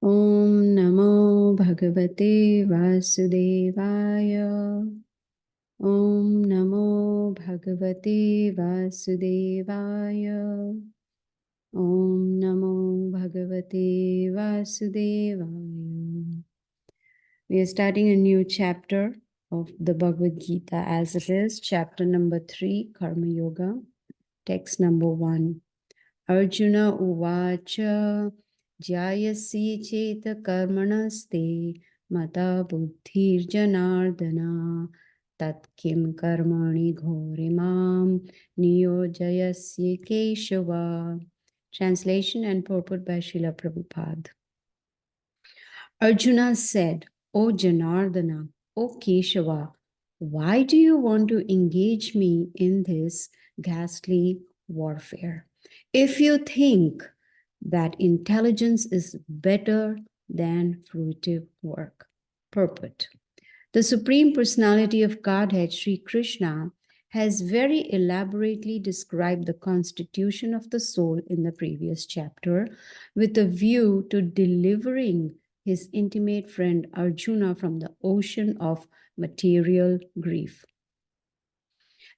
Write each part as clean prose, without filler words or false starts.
Om Namo Bhagavate Vasudevaya. Om Namo Bhagavate Vasudevaya. Om Namo Bhagavate Vasudevaya. We are starting a new chapter of the Bhagavad Gita as it is, chapter number 3, Karma Yoga, text number 1. Arjuna Uvacha Jayasi Cheta Karmanaste Mata Buddhir Janardana Tat Kim Karmani Ghorimam Niyojayasya Keshava. Translation and purport by Srila Prabhupada. Arjuna said, O Janardana, O Keshava, why do you want to engage me in this ghastly warfare? If you think that intelligence is better than fruitive work. Purport. The Supreme Personality of Godhead, Sri Krishna, has very elaborately described the constitution of the soul in the previous chapter with a view to delivering his intimate friend Arjuna from the ocean of material grief.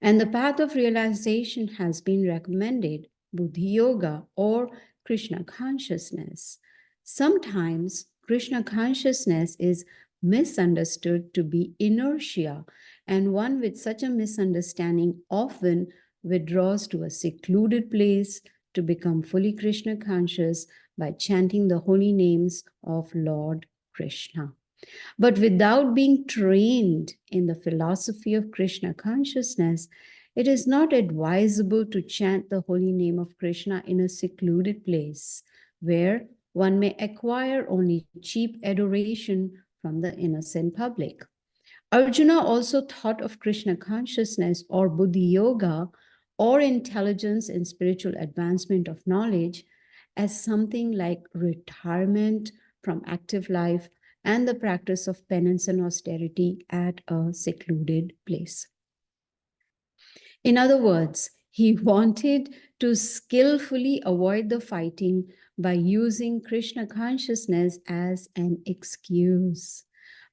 And the path of realization has been recommended, Buddhi Yoga or Krishna consciousness. Sometimes Krishna consciousness is misunderstood to be inertia, and one with such a misunderstanding often withdraws to a secluded place to become fully Krishna conscious by chanting the holy names of Lord Krishna. But without being trained in the philosophy of Krishna consciousness, it is not advisable to chant the holy name of Krishna in a secluded place where one may acquire only cheap adoration from the innocent public. Arjuna also thought of Krishna consciousness or Buddhi Yoga or intelligence in spiritual advancement of knowledge as something like retirement from active life and the practice of penance and austerity at a secluded place. In other words, he wanted to skillfully avoid the fighting by using Krishna consciousness as an excuse.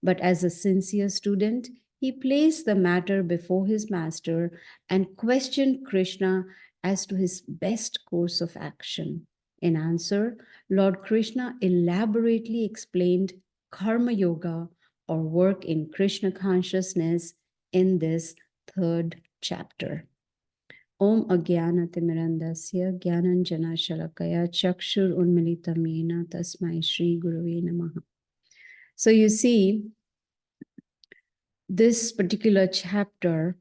But as a sincere student, he placed the matter before his master and questioned Krishna as to his best course of action. In answer, Lord Krishna elaborately explained Karma Yoga or work in Krishna consciousness in this third chapter. Om Agyanatimirandasya Gyananjana Shalakaya Chakshur Unmilitam Yena Tasmai Shri Gurave Namaha. So you see, this particular chapter,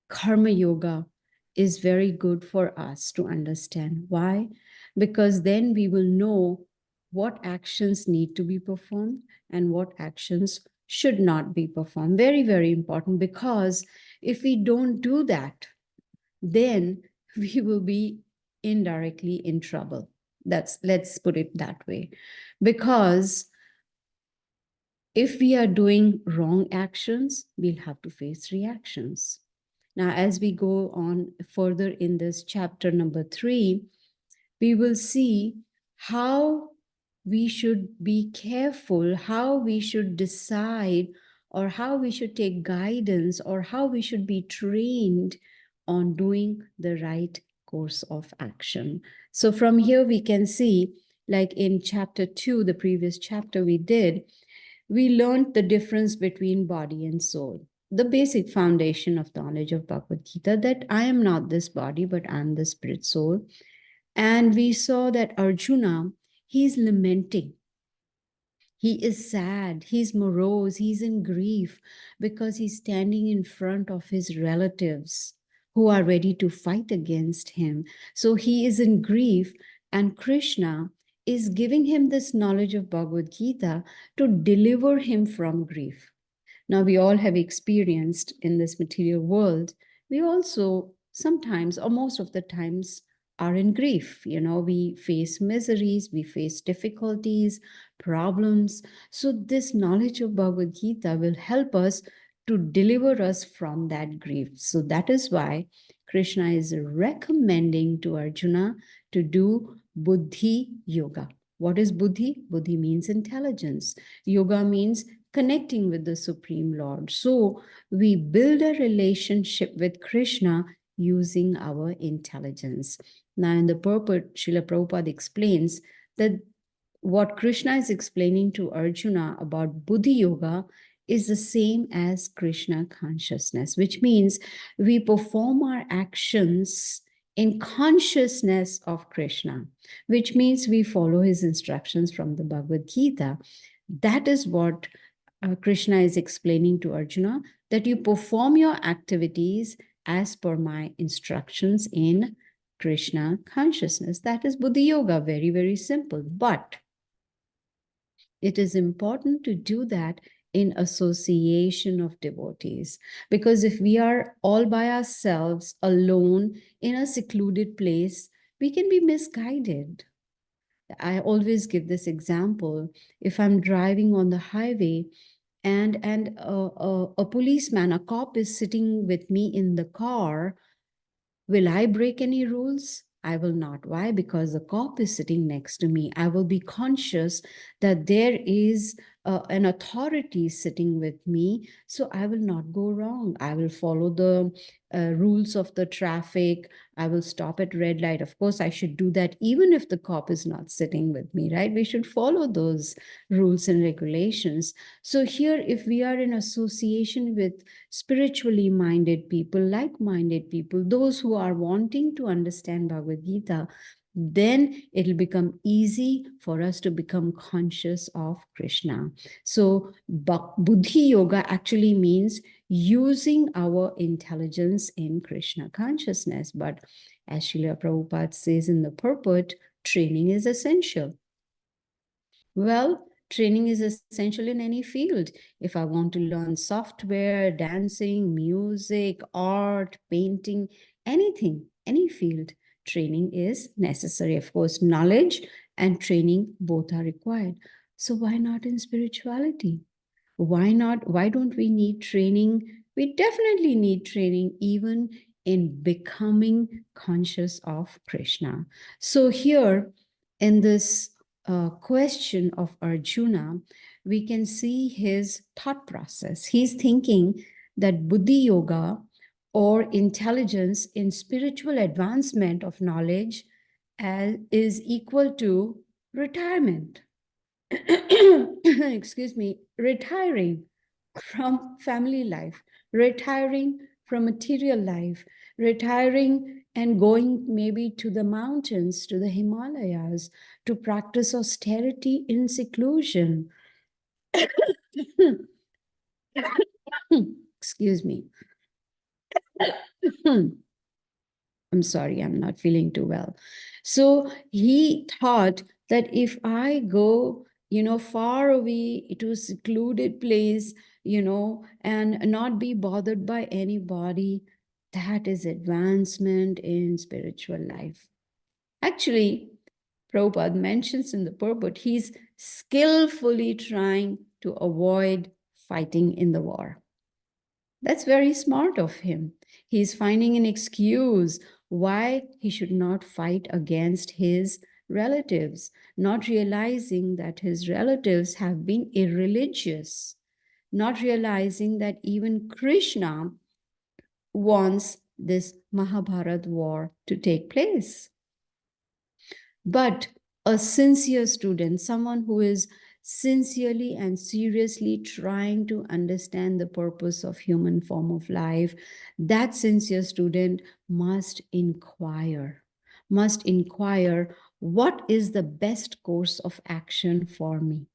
Karma Yoga, is very good for us to understand. Why? Because then we will know what actions need to be performed and what actions should not be performed. Very, very important, because if we don't do that, then we will be indirectly in trouble. Let's put it that way. Because if we are doing wrong actions, we'll have to face reactions. Now, as we go on further in this chapter number 3, we will see how we should be careful, how we should decide, or how we should take guidance, or how we should be trained on doing the right course of action. So from here we can see, like in chapter 2, the previous chapter we did, we learned the difference between body and soul. The basic foundation of the knowledge of Bhagavad Gita, that I am not this body, but I am the spirit soul. And we saw that Arjuna, he's lamenting. He is sad, he's morose, he's in grief because he's standing in front of his relatives who are ready to fight against him. So he is in grief, and Krishna is giving him this knowledge of Bhagavad Gita to deliver him from grief. Now, we all have experienced in this material world, we also sometimes, or most of the times, are in grief. You know, we face miseries, we face difficulties, problems. So this knowledge of Bhagavad Gita will help us to deliver us from that grief. So that is why Krishna is recommending to Arjuna to do Buddhi Yoga. What is Buddhi? Buddhi means intelligence. Yoga means connecting with the Supreme Lord. So we build a relationship with Krishna using our intelligence. Now, in the purport, Srila Prabhupada explains that what Krishna is explaining to Arjuna about Buddhi Yoga is the same as Krishna consciousness, which means we perform our actions in consciousness of Krishna, which means we follow his instructions from the Bhagavad Gita. That is what Krishna is explaining to Arjuna, that you perform your activities as per my instructions in Krishna consciousness. That is Buddhi Yoga, very, very simple. But it is important to do that in association of devotees. Because if we are all by ourselves, alone, in a secluded place, we can be misguided. I always give this example. If I'm driving on the highway and a policeman, a cop is sitting with me in the car, will I break any rules? I will not. Why? Because the cop is sitting next to me. I will be conscious that there is an authority sitting with me. So I will not go wrong. I will follow the rules of the traffic. I will stop at red light. Of course, I should do that even if the cop is not sitting with me, right? We should follow those rules and regulations. So here, if we are in association with spiritually minded people, like minded people, those who are wanting to understand Bhagavad Gita, then it'll become easy for us to become conscious of Krishna. So, Buddhi Yoga actually means using our intelligence in Krishna consciousness. But as Srila Prabhupada says in the purport, training is essential. Well, training is essential in any field. If I want to learn software, dancing, music, art, painting, anything, any field, training is necessary. Of course, knowledge and training both are required. So why not in spirituality? Why not? Why don't we need training? We definitely need training even in becoming conscious of Krishna. So here in this question of Arjuna, we can see his thought process. He's thinking that Buddhi Yoga or intelligence in spiritual advancement of knowledge is equal to retirement. Excuse me, retiring from family life, retiring from material life, retiring and going maybe to the mountains, to the Himalayas, to practice austerity in seclusion. Excuse me. I'm sorry, I'm not feeling too well. So he thought that if I go, far away to a secluded place, and not be bothered by anybody, that is advancement in spiritual life. Actually, Prabhupada mentions in the purport, he's skillfully trying to avoid fighting in the war. That's very smart of him. He's finding an excuse why he should not fight against his relatives, not realizing that his relatives have been irreligious, not realizing that even Krishna wants this Mahabharat war to take place. But a sincere student, someone who is sincerely and seriously trying to understand the purpose of human form of life, that sincere student must inquire, what is the best course of action for me.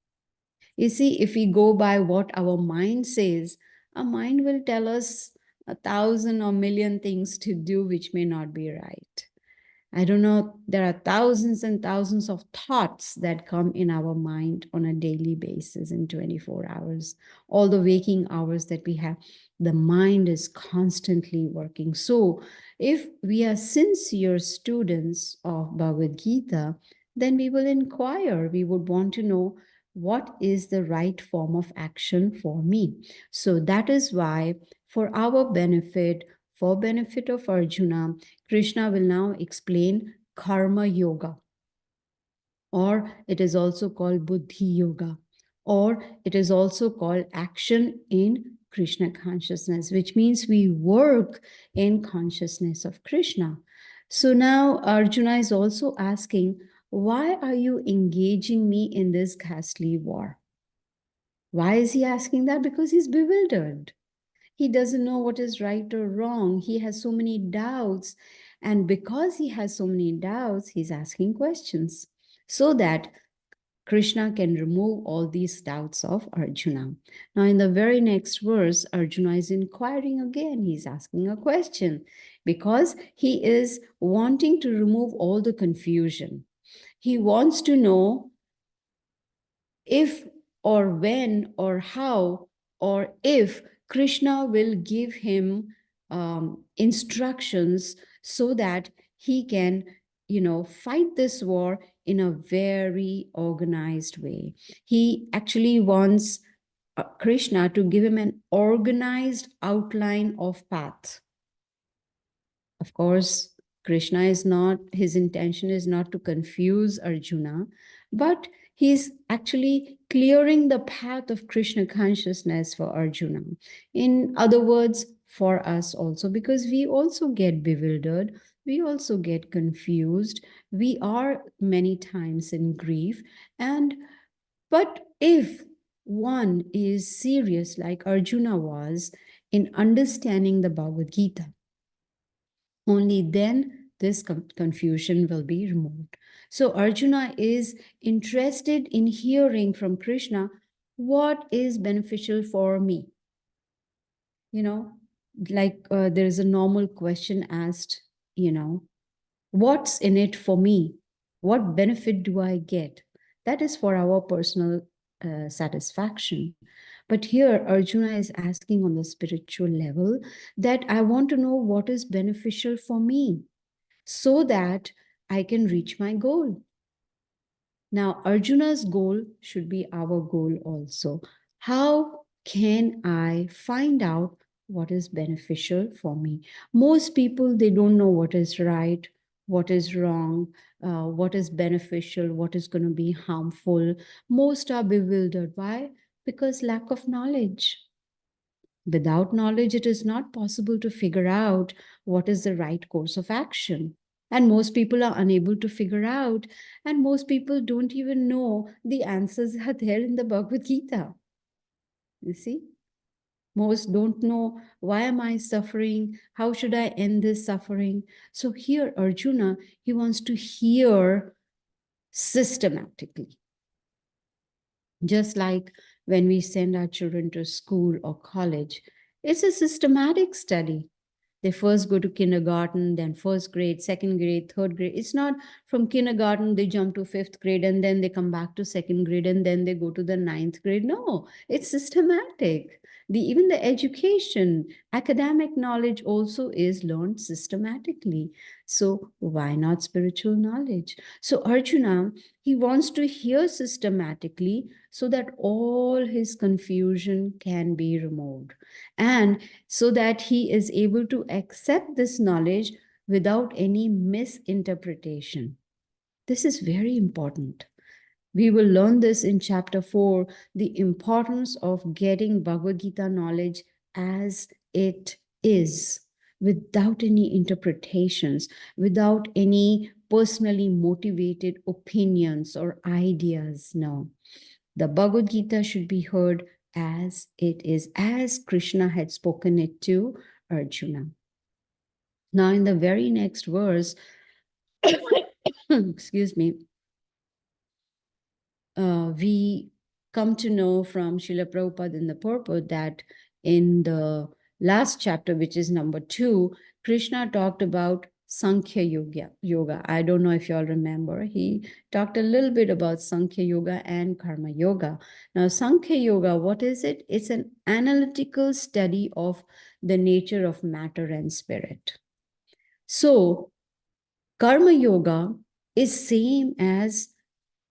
You see, if we go by what our mind says, our mind will tell us 1,000 or million things to do which may not be right. I don't know, there are thousands and thousands of thoughts that come in our mind on a daily basis in 24 hours. All the waking hours that we have, the mind is constantly working. So if we are sincere students of Bhagavad Gita, then we will inquire. We would want to know what is the right form of action for me. So that is why, for our benefit, for benefit of Arjuna, Krishna will now explain karma yoga. or it is also called Buddhi Yoga, or it is also called action in Krishna consciousness, which means we work in consciousness of Krishna. So now Arjuna is also asking, why are you engaging me in this ghastly war? Why is he asking that? Because he's bewildered. He doesn't know what is right or wrong. He has so many doubts. And because he has so many doubts, he's asking questions so that Krishna can remove all these doubts of Arjuna. Now, in the very next verse, Arjuna is inquiring again. He's asking a question because he is wanting to remove all the confusion. He wants to know if or when or how or if Krishna will give him instructions so that he can, fight this war in a very organized way. He actually wants Krishna to give him an organized outline of path. Of course, Krishna is not, his intention is not to confuse Arjuna, but he's actually clearing the path of Krishna consciousness for Arjuna. In other words, for us also, because we also get bewildered, we also get confused, we are many times in grief. And but if one is serious, like Arjuna was, in understanding the Bhagavad Gita, only then this confusion will be removed. So Arjuna is interested in hearing from Krishna what is beneficial for me. You know, like there is a normal question asked, what's in it for me? What benefit do I get? That is for our personal satisfaction. But here, Arjuna is asking on the spiritual level that I want to know what is beneficial for me so that I can reach my goal. Now, Arjuna's goal should be our goal also. How can I find out what is beneficial for me? Most people, they don't know what is right, what is wrong, what is beneficial, what is going to be harmful. Most are bewildered. Why? Because lack of knowledge. Without knowledge, it is not possible to figure out what is the right course of action. And most people are unable to figure out, and most people don't even know the answers are there in the Bhagavad Gita. You see? Most don't know, why am I suffering? How should I end this suffering? So here, Arjuna, he wants to hear systematically. Just like when we send our children to school or college, it's a systematic study. They first go to kindergarten, then first grade, second grade, third grade. It's not from kindergarten, they jump to fifth grade and then they come back to second grade and then they go to the ninth grade. No, it's systematic. Even the education, academic knowledge also is learned systematically. So why not spiritual knowledge? So Arjuna, he wants to hear systematically so that all his confusion can be removed. And so that he is able to accept this knowledge without any misinterpretation. This is very important. We will learn this in chapter 4, the importance of getting Bhagavad Gita knowledge as it is, without any interpretations, without any personally motivated opinions or ideas. No. The Bhagavad Gita should be heard as it is, as Krishna had spoken it to Arjuna. Now, in the very next verse, excuse me, we come to know from Srila Prabhupada in the purport that in the last chapter, which is number 2, Krishna talked about Sankhya Yoga. I don't know if you all remember. He talked a little bit about Sankhya Yoga and Karma Yoga. Now, Sankhya Yoga, what is it? It's an analytical study of the nature of matter and spirit. So, Karma Yoga is same as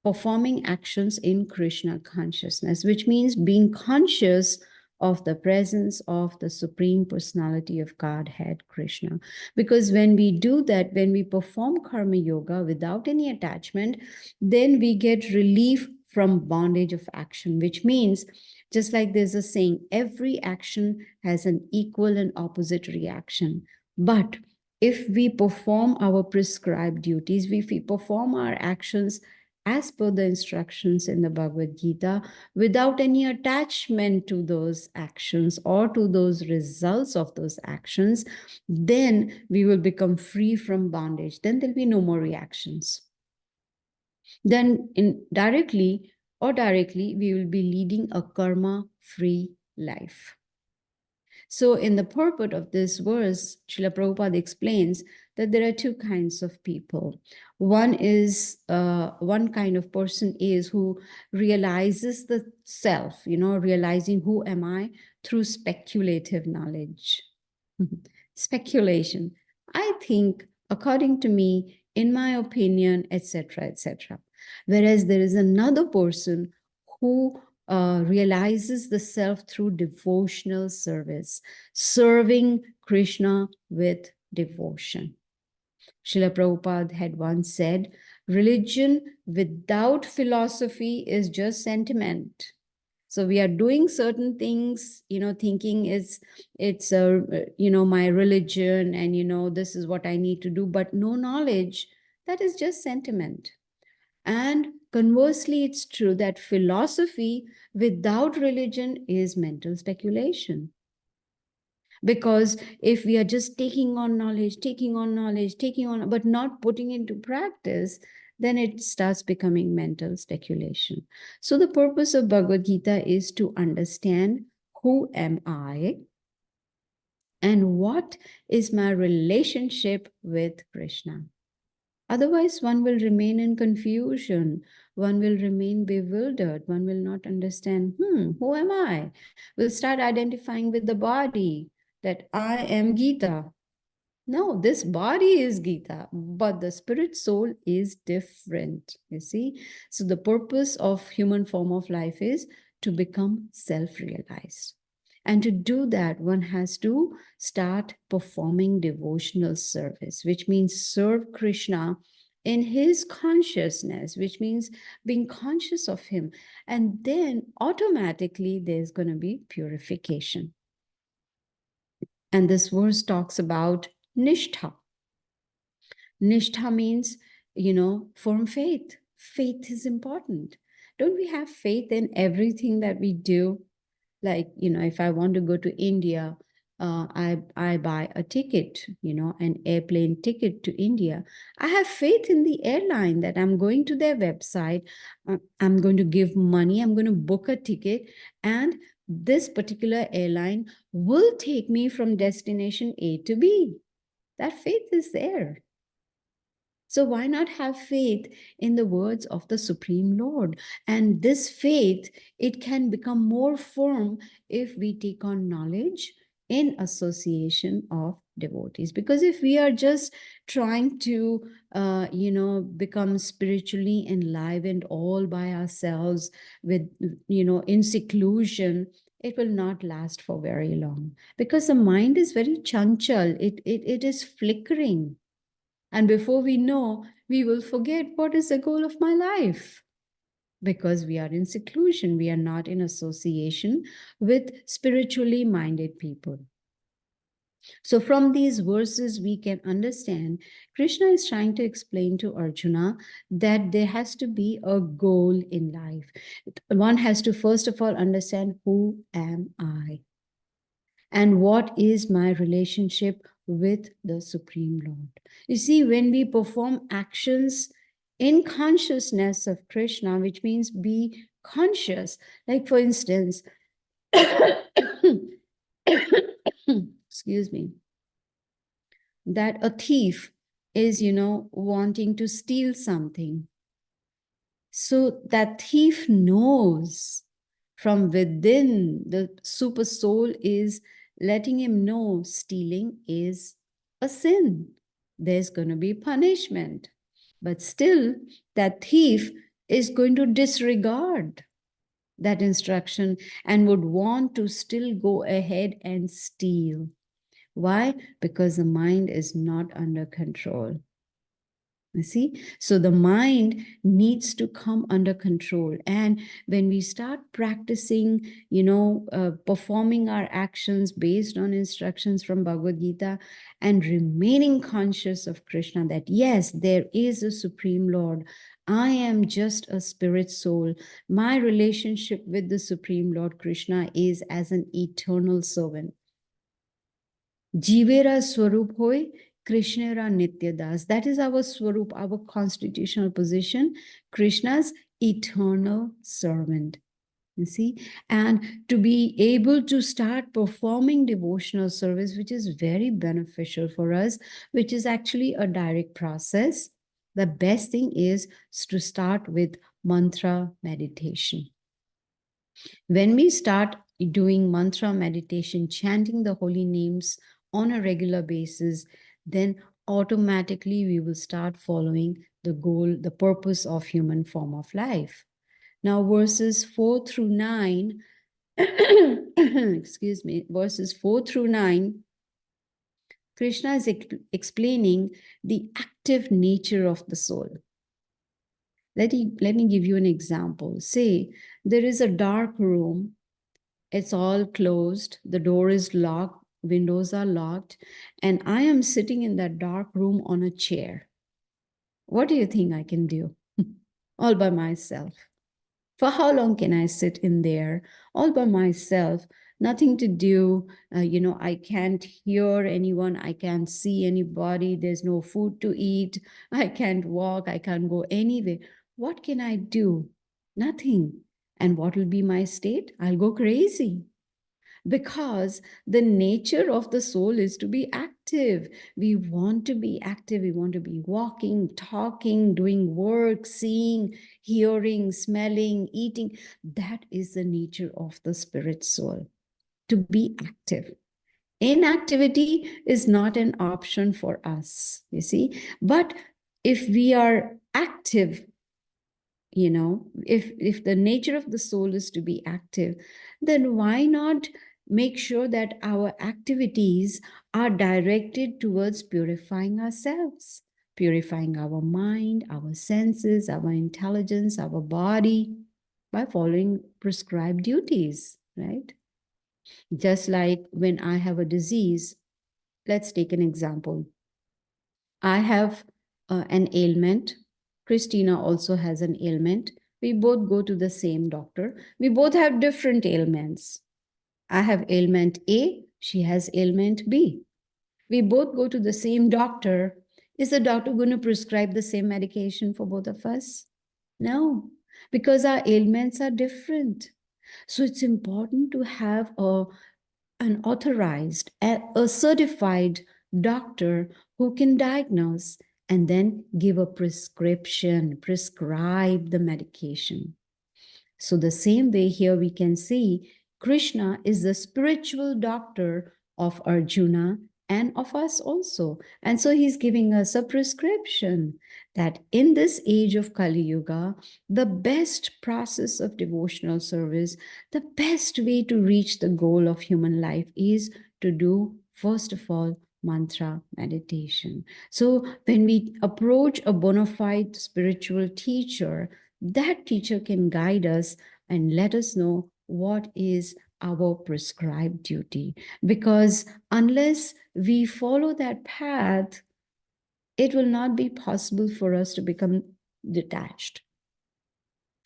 performing actions in Krishna consciousness, which means being conscious of the presence of the Supreme Personality of Godhead, Krishna. Because when we do that, when we perform karma yoga without any attachment, then we get relief from bondage of action, which means, just like there's a saying, every action has an equal and opposite reaction. But if we perform our prescribed duties, if we perform our actions as per the instructions in the Bhagavad Gita, without any attachment to those actions or to those results of those actions, then we will become free from bondage. Then there'll be no more reactions. Then indirectly or directly, we will be leading a karma-free life. So in the purport of this verse, Srila Prabhupada explains that there are two kinds of people. One kind of person is who realizes the self, realizing who am I through speculative knowledge. Speculation. I think, according to me, in my opinion, etc., etc. Whereas there is another person who realizes the self through devotional service, serving Krishna with devotion. Srila Prabhupada had once said, religion without philosophy is just sentiment. So we are doing certain things, thinking it's my religion and, this is what I need to do, but no knowledge, that is just sentiment. And conversely, it's true that philosophy without religion is mental speculation. Because if we are just taking on knowledge, but not putting into practice, then it starts becoming mental speculation. So the purpose of Bhagavad Gita is to understand who am I and what is my relationship with Krishna. Otherwise, one will remain in confusion. One will remain bewildered. One will not understand, who am I? We'll start identifying with the body that I am Gita. No, this body is Gita, but the spirit soul is different, you see. So the purpose of human form of life is to become self-realized. And to do that, one has to start performing devotional service, which means serve Krishna in his consciousness, which means being conscious of him. And then automatically there's going to be purification. And this verse talks about nishtha. Nishtha means, firm faith. Faith is important. Don't we have faith in everything that we do? Like, if I want to go to India, I buy a ticket, an airplane ticket to India. I have faith in the airline that I'm going to their website. I'm going to give money. I'm going to book a ticket. And this particular airline will take me from destination A to B. That faith is there. So why not have faith in the words of the Supreme Lord? And this faith, it can become more firm if we take on knowledge in association of devotees. Because if we are just trying to, become spiritually enlivened all by ourselves with, in seclusion, it will not last for very long. Because the mind is very chanchal. It is flickering. And before we know, we will forget what is the goal of my life. Because we are in seclusion, we are not in association with spiritually minded people. So from these verses, we can understand Krishna is trying to explain to Arjuna that there has to be a goal in life. One has to first of all understand, who am I? And what is my relationship with the Supreme Lord? You see, when we perform actions in consciousness of Krishna, which means be conscious, like for instance, excuse me, that a thief is, wanting to steal something. So that thief knows from within, the super soul is letting him know stealing is a sin. There's going to be punishment. But still, that thief is going to disregard. that instruction and would want to still go ahead and steal. Why? Because the mind is not under control. You see, so the mind needs to come under control. And when we start practicing, performing our actions based on instructions from Bhagavad Gita and remaining conscious of Krishna, that yes, there is a Supreme Lord. I am just a spirit soul. My relationship with the Supreme Lord Krishna is as an eternal servant. Jivera Swarup hoy, Krishnera Nitya Das. That is our Swarup, our constitutional position. Krishna's eternal servant. You see, and to be able to start performing devotional service, which is very beneficial for us, which is actually a direct process. The best thing is to start with mantra meditation. When we start doing mantra meditation, chanting the holy names on a regular basis, then automatically we will start following the goal, the purpose of human form of life. Now, verses 4 through 9, excuse me, verses 4 through 9, Krishna is explaining the active nature of the soul. Let me give you an example. Say there is a dark room. It's all closed. The door is locked. Windows are locked. And I am sitting in that dark room on a chair. What do you think I can do? All by myself. For how long can I sit in there all by myself? Nothing to do. I can't hear anyone. I can't see anybody. There's no food to eat. I can't walk. I can't go anywhere. What can I do? Nothing. And what will be my state? I'll go crazy. Because the nature of the soul is to be active. We want to be active. We want to be walking, talking, doing work, seeing, hearing, smelling, eating. That is the nature of the spirit soul, to be active. Inactivity is not an option for us, you see. But if we are active, if the nature of the soul is to be active, then why not make sure that our activities are directed towards purifying ourselves, purifying our mind, our senses, our intelligence, our body, by following prescribed duties, right? Just like when I have a disease, let's take an example. I have an ailment. Christina also has an ailment. We both go to the same doctor. We both have different ailments. I have ailment A, she has ailment B. We both go to the same doctor. Is the doctor going to prescribe the same medication for both of us? No, because our ailments are different. So it's important to have an authorized, a certified doctor who can diagnose and then give a prescription, prescribe the medication. So the same way here we can see Krishna is the spiritual doctor of Arjuna and of us also. And so he's giving us a prescription that in this age of Kali Yuga, the best process of devotional service, the best way to reach the goal of human life is to do, first of all, mantra meditation. So when we approach a bona fide spiritual teacher, that teacher can guide us and let us know what is our prescribed duty. Because unless we follow that path, it will not be possible for us to become detached.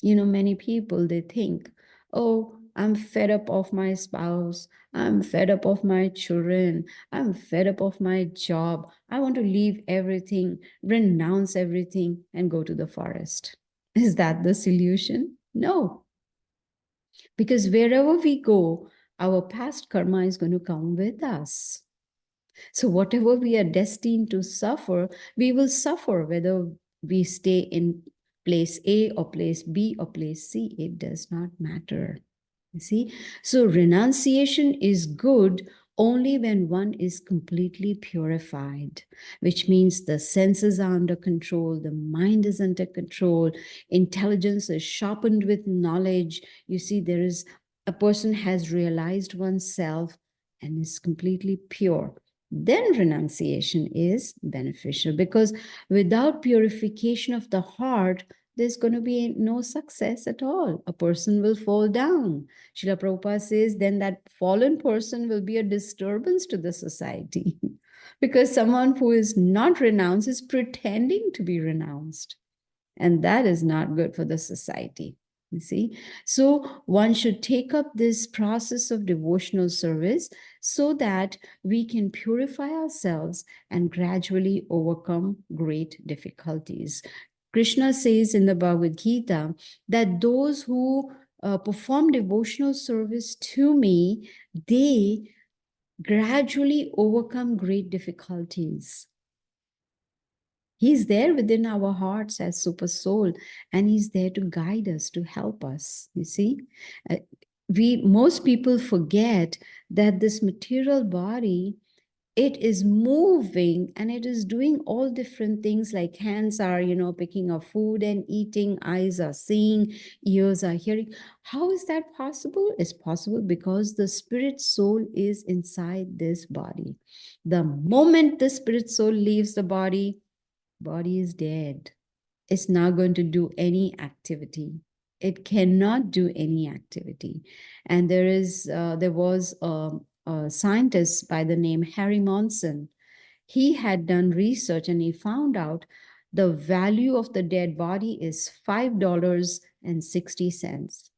Many people, they think, oh, I'm fed up of my spouse. I'm fed up of my children. I'm fed up of my job. I want to leave everything, renounce everything, and go to the forest. Is that the solution? No. Because wherever we go, our past karma is going to come with us. So whatever we are destined to suffer, we will suffer, whether we stay in place A or place B or place C, it does not matter. You see? So renunciation is good Only when one is completely purified, which means the senses are under control, the mind is under control, intelligence is sharpened with knowledge. You see, there is a person has realized oneself and is completely pure. Then renunciation is beneficial, because without purification of the heart, there's going to be no success at all. A person will fall down. Srila Prabhupada says, then that fallen person will be a disturbance to the society because someone who is not renounced is pretending to be renounced. And that is not good for the society. You see, so one should take up this process of devotional service so that we can purify ourselves and gradually overcome great difficulties. Krishna says in the Bhagavad Gita that those who perform devotional service to me, they gradually overcome great difficulties. He's there within our hearts as super soul, and he's there to guide us, to help us. You see, uh, most people forget that this material body, it is moving and it is doing all different things, like hands are, picking up food and eating, eyes are seeing, ears are hearing. How is that possible? It's possible because the spirit soul is inside this body. The moment the spirit soul leaves the body is dead. It's not going to do any activity. It cannot do any activity. And there was a scientist by the name Harry Monson. He had done research and he found out the value of the dead body is $5.60.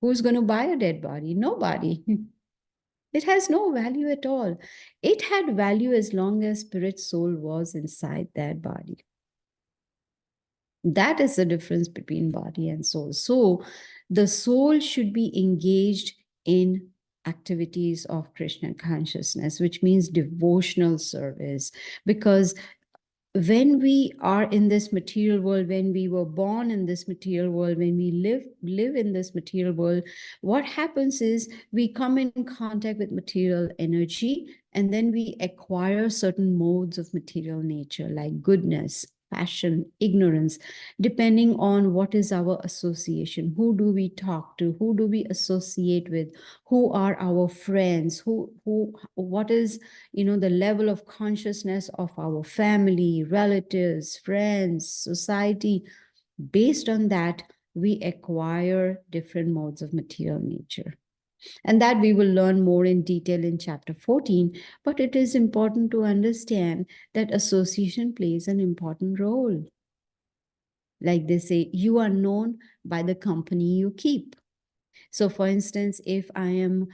Who's going to buy a dead body? Nobody. It has no value at all. It had value as long as spirit soul was inside that body. That is the difference between body and soul. So the soul should be engaged in activities of Krishna consciousness, which means devotional service, because when we are in this material world, when we were born in this material world, when we live in this material world, what happens is we come in contact with material energy, and then we acquire certain modes of material nature, like goodness, passion, ignorance, depending on what is our association. Who do we talk to? Who do we associate with? Who are our friends? What is, the level of consciousness of our family, relatives, friends, society? Based on that, we acquire different modes of material nature. And that we will learn more in detail in chapter 14. But it is important to understand that association plays an important role. Like they say, you are known by the company you keep. So for instance, if I am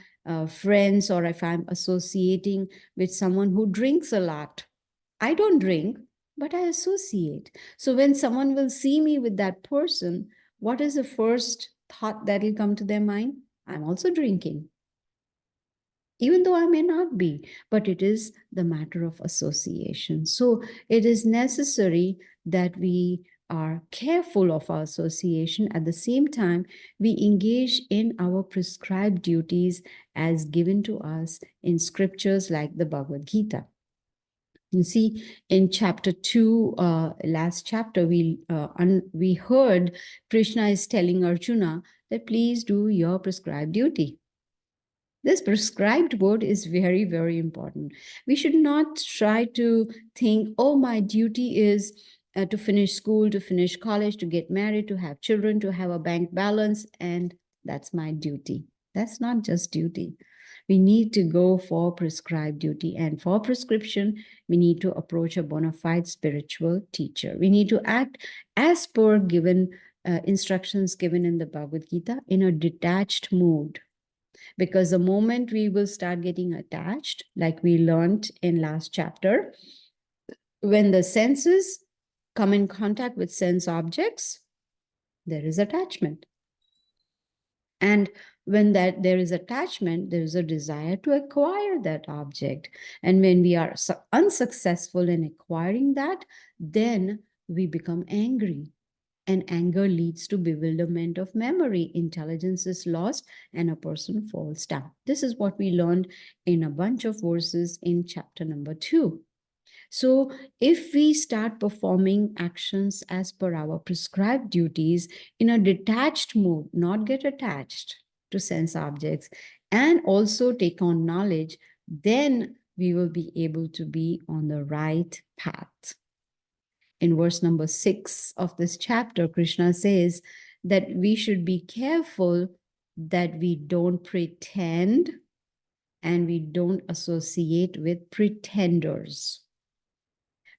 friends, or if I'm associating with someone who drinks a lot, I don't drink, but I associate. So when someone will see me with that person, what is the first thought that will come to their mind? I'm also drinking. Even though I may not be, but it is the matter of association. So it is necessary that we are careful of our association. At the same time, we engage in our prescribed duties as given to us in scriptures like the Bhagavad Gita. You see, in chapter 2, last chapter, we heard Krishna is telling Arjuna that please do your prescribed duty. This prescribed word is very, very important. We should not try to think, oh, my duty is to finish school, to finish college, to get married, to have children, to have a bank balance, and that's my duty. That's not just duty. We need to go for prescribed duty. And for prescription, we need to approach a bona fide spiritual teacher. We need to act as per given instructions given in the Bhagavad Gita in a detached mood. Because the moment we will start getting attached, like we learned in last chapter, when the senses come in contact with sense objects, there is attachment. And when there is attachment, there is a desire to acquire that object. And when we are unsuccessful in acquiring that, then we become angry. and anger leads to bewilderment of memory. Intelligence is lost and a person falls down. This is what we learned in a bunch of verses in chapter number 2. So, if we start performing actions as per our prescribed duties in a detached mood, not get attached to sense objects, and also take on knowledge, then we will be able to be on the right path. In verse number 6 of this chapter, Krishna says that we should be careful that we don't pretend and we don't associate with pretenders.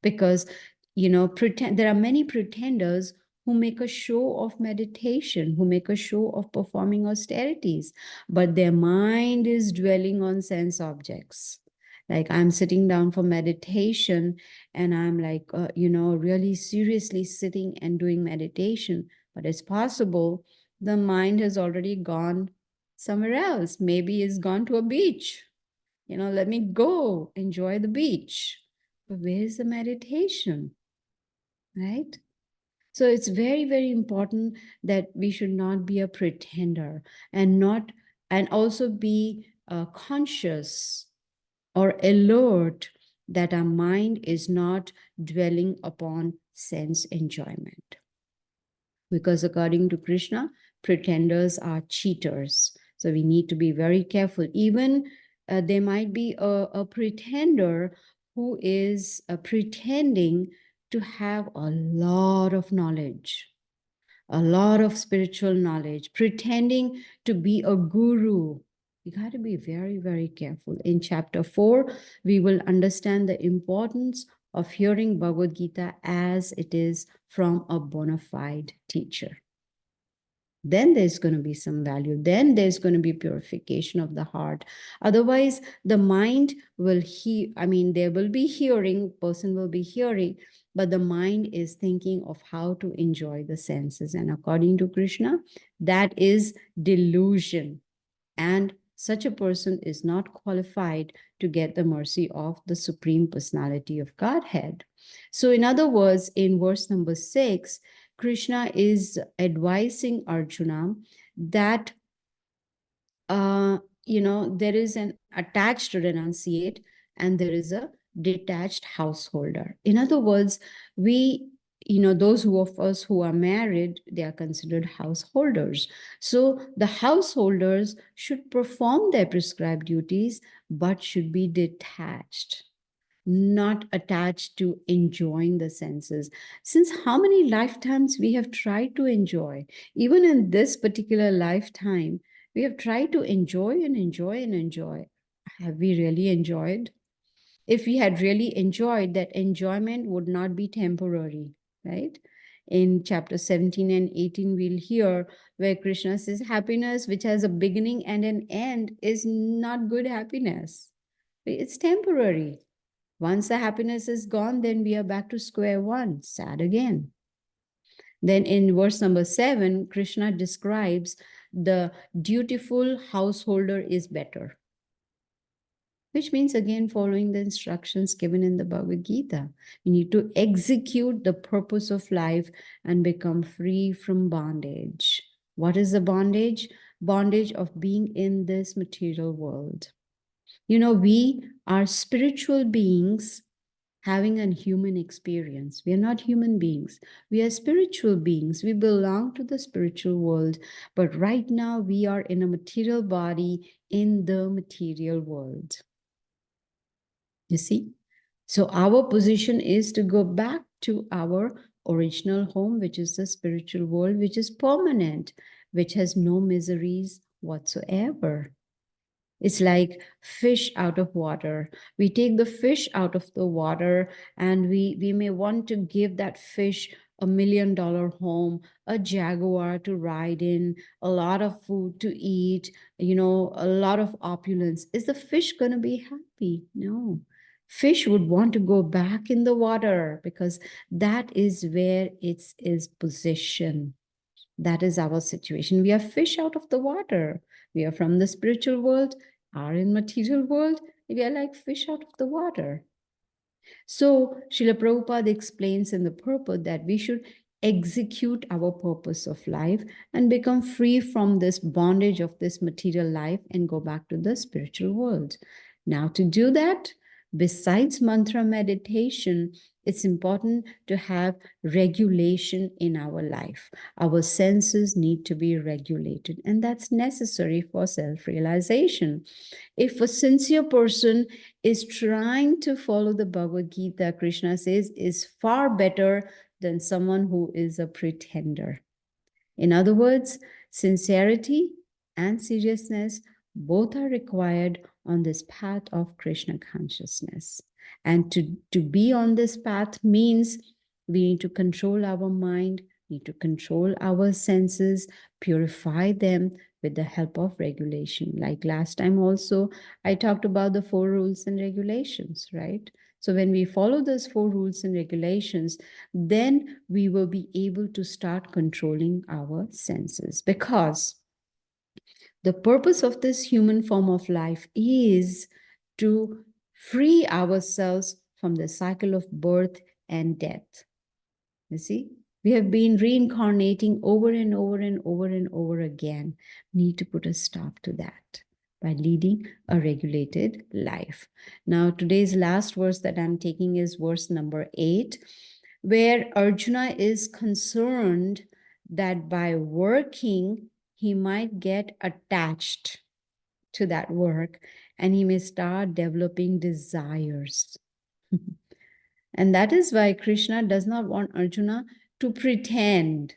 Because, there are many pretenders who make a show of meditation, who make a show of performing austerities, but their mind is dwelling on sense objects. Like, I'm sitting down for meditation and I'm like, really seriously sitting and doing meditation. But it's possible the mind has already gone somewhere else. Maybe it's gone to a beach. Let me go enjoy the beach. But where is the meditation? Right? So it's very, very important that we should not be a pretender and also be conscious or alert that our mind is not dwelling upon sense enjoyment. Because according to Krishna, pretenders are cheaters. So we need to be very careful. Even there might be a pretender who is pretending to have a lot of knowledge, a lot of spiritual knowledge, pretending to be a guru. You got to be very, very careful. In chapter 4, we will understand the importance of hearing Bhagavad Gita as it is from a bona fide teacher. Then there's going to be some value. Then there's going to be purification of the heart. Otherwise, the mind will there will be hearing, person will be hearing, but the mind is thinking of how to enjoy the senses. And according to Krishna, that is delusion. And such a person is not qualified to get the mercy of the Supreme Personality of Godhead. So, in other words, in verse number 6, Krishna is advising Arjuna that, there is an attached renunciate and there is a detached householder. In other words, those of us who are married, they are considered householders. So the householders should perform their prescribed duties, but should be detached, not attached to enjoying the senses. Since how many lifetimes we have tried to enjoy, even in this particular lifetime, we have tried to enjoy and enjoy and enjoy. Have we really enjoyed? If we had really enjoyed, that enjoyment would not be temporary, right? In chapter 17 and 18, we'll hear where Krishna says happiness, which has a beginning and an end, is not good happiness. It's temporary. Once the happiness is gone, then we are back to square one, sad again. Then in verse number 7, Krishna describes the dutiful householder is better, which means again following the instructions given in the Bhagavad Gita. We need to execute the purpose of life and become free from bondage. What is the bondage? Bondage of being in this material world. We are spiritual beings having a human experience. We are not human beings. We are spiritual beings. We belong to the spiritual world. But right now, we are in a material body in the material world. You see? So our position is to go back to our original home, which is the spiritual world, which is permanent, which has no miseries whatsoever. It's like fish out of water. We take the fish out of the water and we may want to give that fish $1 million home, a Jaguar to ride in, a lot of food to eat, a lot of opulence. Is the fish going to be happy? No. Fish would want to go back in the water because that is where it's its position. That is our situation. We are fish out of the water. We are from the spiritual world, are in material world. We are like fish out of the water. So Srila Prabhupada explains in the purport that we should execute our purpose of life and become free from this bondage of this material life and go back to the spiritual world. Now, to do that, besides mantra meditation, it's important to have regulation in our life. Our senses need to be regulated, and that's necessary for self realization. If a sincere person is trying to follow the Bhagavad Gita, Krishna says, is far better than someone who is a pretender. In other words, sincerity and seriousness both are required on this path of Krishna consciousness. And to be on this path means we need to control our mind, need to control our senses, purify them with the help of regulation. Like last time also, I talked about the 4 rules and regulations, right? So when we follow those 4 rules and regulations, then we will be able to start controlling our senses, because the purpose of this human form of life is to free ourselves from the cycle of birth and death. You see, we have been reincarnating over and over and over and over again. Need to put a stop to that by leading a regulated life. Now, today's last verse that I'm taking is verse number 8, where Arjuna is concerned that by working, he might get attached to that work and he may start developing desires. And that is why Krishna does not want Arjuna to pretend.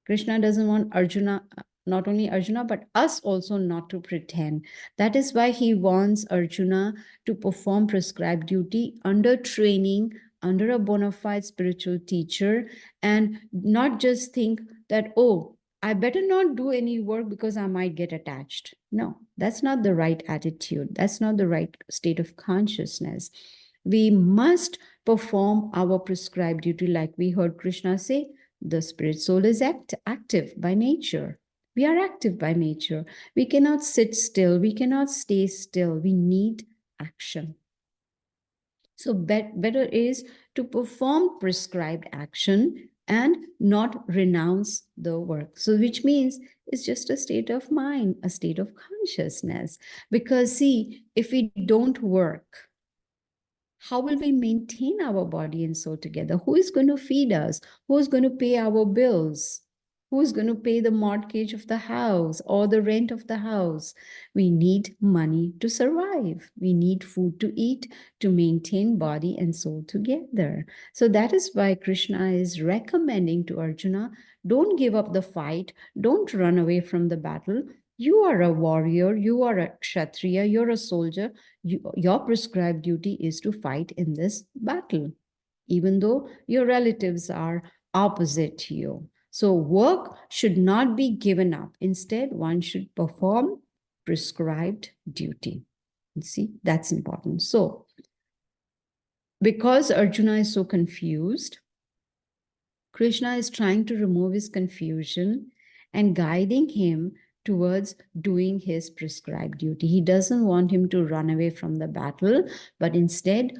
Krishna doesn't want Arjuna, not only Arjuna, but us also not to pretend. That is why he wants Arjuna to perform prescribed duty under training, under a bona fide spiritual teacher, and not just think that, oh, I better not do any work because I might get attached. No, that's not the right attitude. That's not the right state of consciousness. We must perform our prescribed duty, like we heard Krishna say. The spirit soul is active by nature. We are active by nature. We cannot sit still. We cannot stay still. We need action. So better is to perform prescribed action and not renounce the work. So which means it's just a state of mind, a state of consciousness. Because see, if we don't work, how will we maintain our body and soul together? Who is going to feed us? Who is going to pay our bills? Who is going to pay the mortgage of the house or the rent of the house? We need money to survive. We need food to eat to maintain body and soul together. So that is why Krishna is recommending to Arjuna, don't give up the fight. Don't run away from the battle. You are a warrior. You are a kshatriya. You're a soldier. Your prescribed duty is to fight in this battle, even though your relatives are opposite to you. So work should not be given up. Instead, one should perform prescribed duty. You see, that's important. So because Arjuna is so confused, Krishna is trying to remove his confusion and guiding him towards doing his prescribed duty. He doesn't want him to run away from the battle, but instead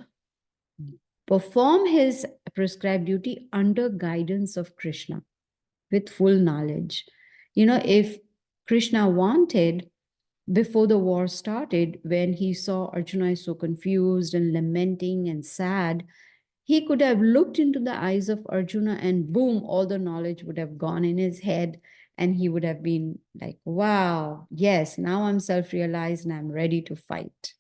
perform his prescribed duty under guidance of Krishna with full knowledge. You know, if Krishna wanted, before the war started, when he saw Arjuna is so confused and lamenting and sad, he could have looked into the eyes of Arjuna and boom, all the knowledge would have gone in his head. And he would have been like, wow, yes, now I'm self-realized and I'm ready to fight.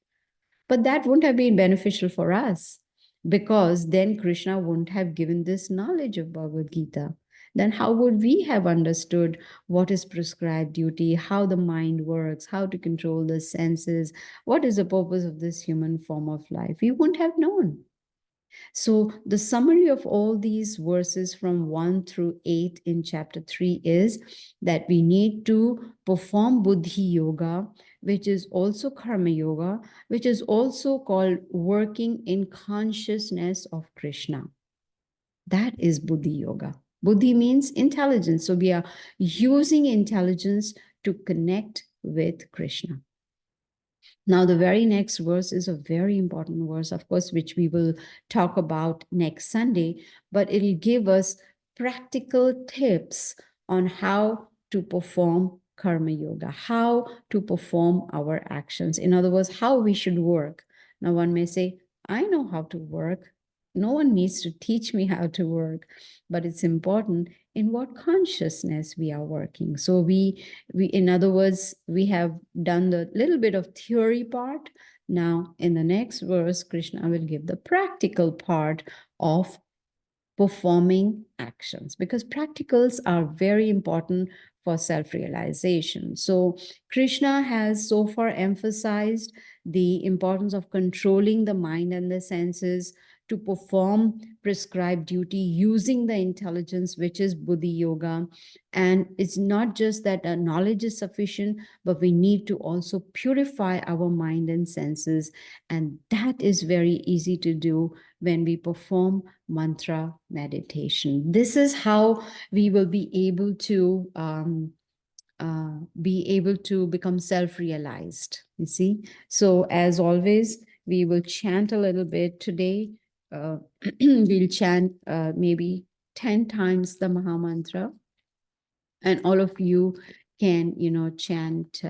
But that wouldn't have been beneficial for us, because then Krishna wouldn't have given this knowledge of Bhagavad Gita. Then how would we have understood what is prescribed duty, how the mind works, how to control the senses, what is the purpose of this human form of life? We wouldn't have known. So the summary of all these verses from 1 through 8 in chapter 3 is that we need to perform Buddhi Yoga, which is also Karma Yoga, which is also called working in consciousness of Krishna. That is Buddhi Yoga. Buddhi means intelligence. So we are using intelligence to connect with Krishna. Now, the very next verse is a very important verse, of course, which we will talk about next Sunday, but it'll give us practical tips on how to perform karma yoga, how to perform our actions. In other words, how we should work. Now, one may say, I know how to work. No one needs to teach me how to work, but it's important in what consciousness we are working. So in other words, we have done the little bit of theory part. Now, in the next verse, Krishna will give the practical part of performing actions, because practicals are very important for self-realization. So Krishna has so far emphasized the importance of controlling the mind and the senses to perform prescribed duty using the intelligence, which is Buddhi Yoga. And it's not just that knowledge is sufficient, but we need to also purify our mind and senses. And that is very easy to do when we perform mantra meditation. This is how we will be able to become self-realized, you see. So as always, we will chant a little bit today. We'll chant maybe 10 times the Maha Mantra, and all of you can, chant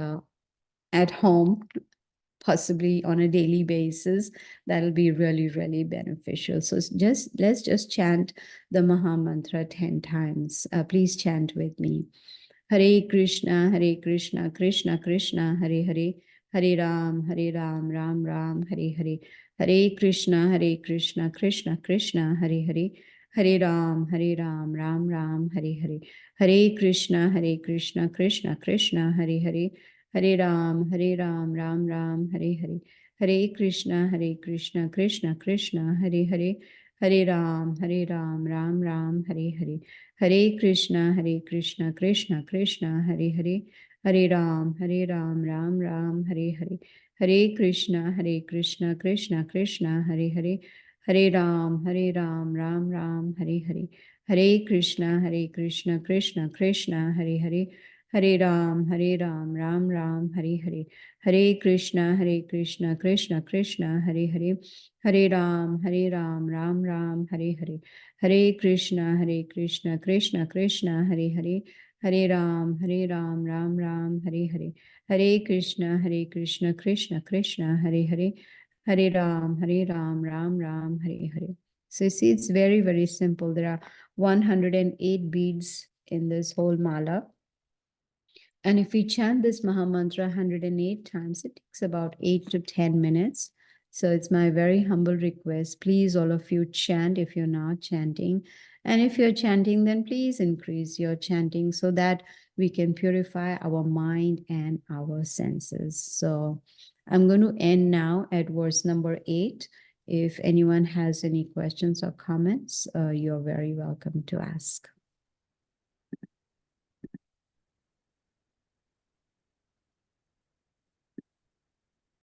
at home, possibly on a daily basis. That'll be really, really beneficial. So let's just chant the Maha Mantra 10 times. Please chant with me. Hare Krishna, Krishna Krishna, Hare Hare, Hare Ram, Ram Ram, Hare Hare. Hare Krishna, Krishna Krishna, Hare Hare, Hare Ram, Ram Ram, Hare Hare. Hare Krishna, Krishna Krishna, Hare Hare, Hare Ram, Ram Ram, Hare Hare. Hare Krishna, Krishna Krishna, Hare Hare, Hare Ram, Ram Ram, Hare Hare. Hare Krishna, Krishna Krishna, Hare Hare, Hare Ram, Ram Ram, Hare Hare. Hare Krishna, Krishna Krishna, Hare Hare, Hare Ram, Ram Ram, Hare Hare. Hare Krishna, Krishna Krishna, Hare Hare, Hare Ram, Ram Ram, Hare Hare. Hare Krishna, Krishna Krishna, Hare Hare, Hare Ram, Ram Ram, Hare Hare. Hare Krishna, Krishna Krishna, Hare Hare, Hare Ram, Ram Ram, Hare Hare. Hare Krishna, Krishna Krishna, Hare Hare, Hare Ram, Ram Ram, Hare Hare. So you see, it's very, very simple. There are 108 beads in this whole mala. And if we chant this Maha Mantra 108 times, it takes about 8 to 10 minutes. So it's my very humble request. Please, all of you, chant if you're not chanting. And if you're chanting, then please increase your chanting so that we can purify our mind and our senses. So I'm going to end now at verse number 8. If anyone has any questions or comments, you're very welcome to ask.